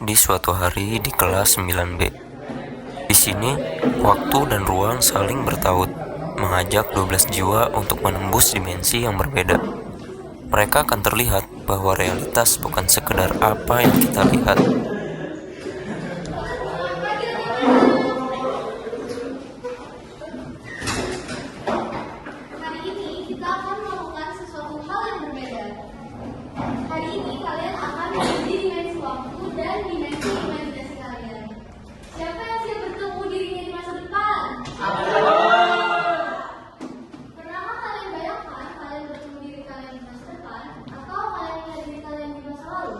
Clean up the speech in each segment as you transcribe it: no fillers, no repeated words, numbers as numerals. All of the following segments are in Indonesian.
di suatu hari di kelas 9B. Di sini, waktu dan ruang saling bertaut, mengajak 12 jiwa untuk menembus dimensi yang berbeda. Mereka akan terlihat bahwa realitas bukan sekedar apa yang kita lihat. Hari ini kita akan melakukan sesuatu hal yang berbeda. Hari ini kalian akan menuju dimensi waktu dan dimensi imajinasi kalian. Siapa yang siap bertemu dirinya di masa depan? Pernahkah kalian bayangkan kalian bertemu diri kalian di masa depan atau kalian melihat diri kalian di masa lalu?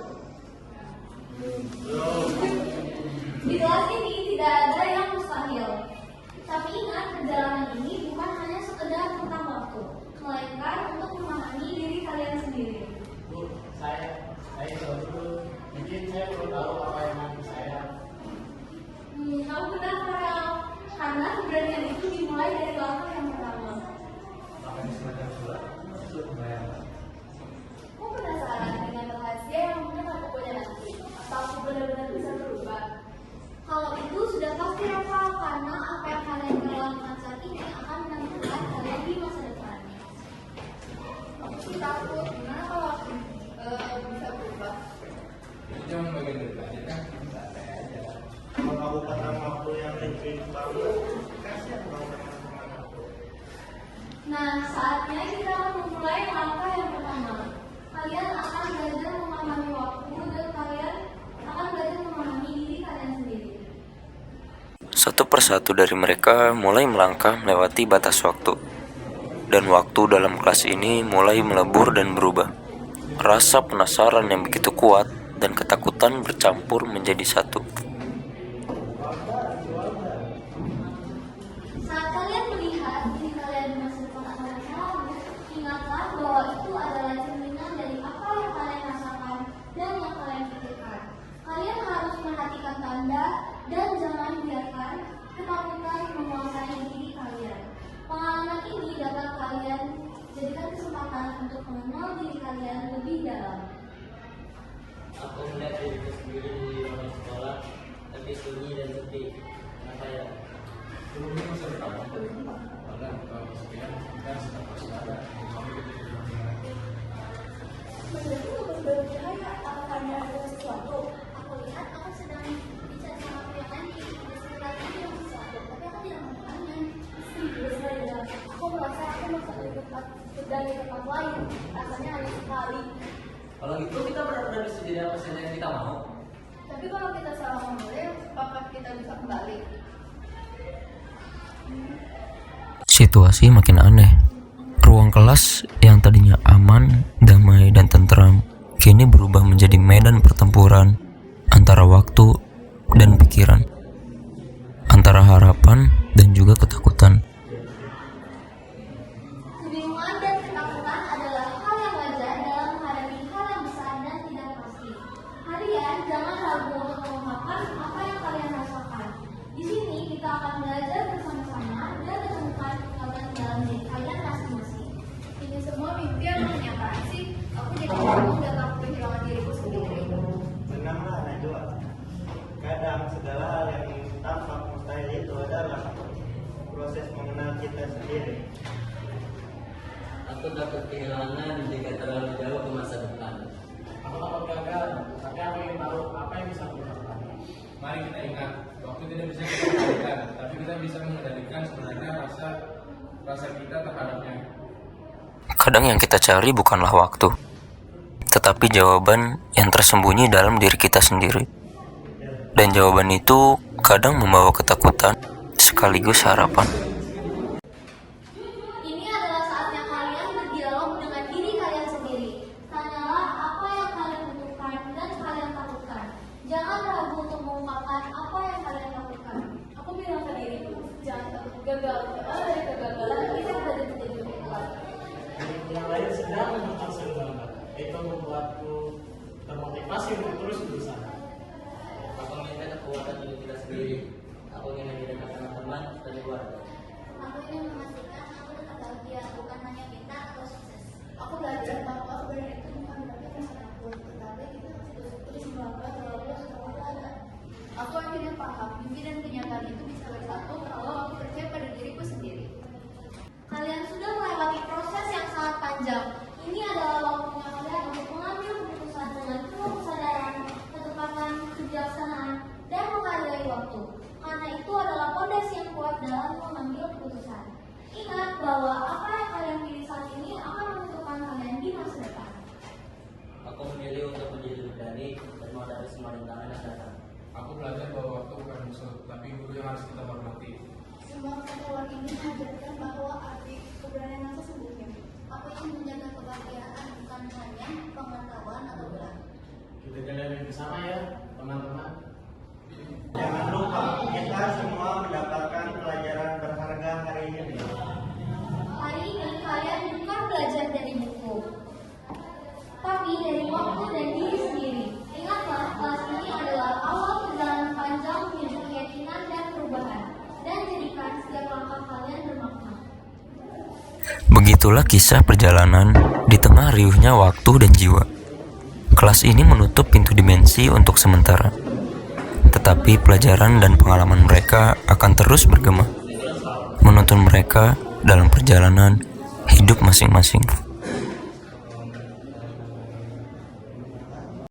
Di kelas ini tidak ada yang mustahil. Tapi ingat, perjalanan ini bukan hanya sekedar tentang waktu, melainkan untuk memahami diri kalian sendiri. Bu, saya jawab dulu. Mungkin saya perlu tahu apa yang mampu saya. Kamu benar, Farel. Karena keberanian itu dimulai dari langkah yang pertama. Apa yang semacam surat? Sudah membayangkan. Kamu penasaran dengan rahasia yang mungkin aku punya nanti? Atau aku benar-benar bisa berubah? Kalau itu sudah pasti hafal, karena apa yang kalian lakukan saat ini akan menentukan kalian di masa depan. Aku takut, gimana kalau aku bisa berubah? Itu cuma bagian dari belajar kan? Santai aja. Kalau kamu pernah waktu yang lebih baru, kasih aku waktu. Nah, saatnya kita akan memulai langkah yang pertama. Kalian akan belajar memahami waktu dan kalian akan belajar memahami diri kalian sendiri. Satu persatu dari mereka mulai melangkah melewati batas waktu. Dan waktu dalam kelas ini mulai melebur dan berubah. Rasa penasaran yang begitu kuat dan ketakutan bercampur menjadi satu. Saat kalian melihat diri kalian di masa depan atau masa lalu, ingatlah bahwa itu adalah cerminan dari apa yang kalian rasakan dan yang kalian pikirkan. Kalian harus memperhatikan tanda dan jangan biarkan ketakutan menguasai diri kalian. Pengalaman ini dapat kalian jadikan kesempatan untuk mengenal diri kalian lebih dalam. Aku melihat diriku sendiri di ruang sekolah, tapi sunyi dan sepi. Kenapa ya? Dulu ini masa depan. Karena kalau sekian, kita sedang bersaudara. Kami kita juga mendengar. Menurutku baru bercahaya, apakah ada sesuatu? Aku lihat aku sedang bicara sama aku yang lain di sekitar ini yang sesuatu, tapi aku tidak menemukannya. Aku merasa aku masuk di tempat dan di tempat lain, rasanya aneh sekali. Kalau gitu kita benar-benar bisa jadi apa saja yang kita mau. Tapi kalau kita salah memilih, apakah kita bisa kembali? Situasi makin aneh. Ruang kelas yang tadinya aman, damai, dan tentram kini berubah menjadi medan pertempuran antara waktu dan pikiran, antara harapan dan juga ketakutan. Kebingungan dan ketakutan adalah hal yang wajar dalam menghadapi hal yang besar dan tidak pasti. Kalian jangan ragu untuk mengungkapkan apa yang kalian rasakan. Di sini kita akan belajar bersama-sama dan menemukan kekuatan dalam diri kalian masing-masing. Ini semua mimpi yang menyatakan sih. Aku jadi bingung dan aku kehilangan diriku sendiri. Benarlah Najwa. Kadang segala hal yang tampak mustahil itu adalah proses mengenal kita sendiri. Aku takut kehilangan jika terlalu jauh ke masa depan. Aku takut gagal, tapi aku ingin tahu apa yang bisa aku lakukan. Mari kita ingat, waktu tidak bisa kita kendalikan, tapi kita bisa mengendalikan sebenarnya rasa kita terhadapnya. Kadang yang kita cari bukanlah waktu, tetapi jawaban yang tersembunyi dalam diri kita sendiri. Dan jawaban itu kadang membawa ketakutan sekaligus harapan. Ini adalah saatnya kalian berdialog dengan diri kalian sendiri. Tanyalah apa yang kalian butuhkan dan kalian takutkan. Jangan ragu untuk mengungkapkan apa yang kalian takutkan. Aku bilang ke diriku, jangan takut gagal. Karena dari kegagalan kita belajar menjadi lebih kuat. Yang lain sedang menuntut semangat. Itu membuatku termotivasi untuk terus berusaha. Aku menginginkan kekuatan diri kita sendiri. Aku ingin lebih dekat dengan teman dan keluarga. Aku ingin memastikan aku tetap bahagia, bukan hanya kita atau sukses. Aku belajar bahwa kebenaran itu bukan berarti kita takut, tetapi kita harus terus melangkah terlalu mimpi dan kenyataan itu bisa bersatu kalau aku percaya pada diriku sendiri. Kalian sudah melewati proses yang sangat panjang. Ini adalah waktunya kalian untuk mengambil keputusan dengan penuh kesadaran, ketepatan, kebijaksanaan, dan menghargai waktu. Karena itu adalah fondasi yang kuat dalam mengambil keputusan. Ingat bahwa apa yang kalian pilih saat ini akan menentukan kalian di masa depan. Aku memilih untuk menjadi berani dan menghadapi semua rintangan yang datang. Aku belajar bahwa waktu bukan musuh, tapi guru yang harus kita hormati. Semua pengetahuan ini mengajarkan bahwa arti keberanian sesungguhnya. Aku ingin menjaga kebahagiaan bukan hanya pengetahuan atau gelar. Kita jalanin bersama ya, teman-teman. Jangan lupa, kita semua mendapatkan pelajaran berharga hari ini. Hari ini kalian bukan belajar dari buku, tapi dari waktu dan diri sendiri. Ingatlah, kelas ini adalah awal perjalanan panjang menuju keyakinan dan perubahan. Dan jadikan setiap langkah kalian bermakna. Begitulah kisah perjalanan di tengah riuhnya waktu dan jiwa. Kelas ini menutup pintu dimensi untuk sementara. Tetapi pelajaran dan pengalaman mereka akan terus bergema, menuntun mereka dalam perjalanan hidup masing-masing.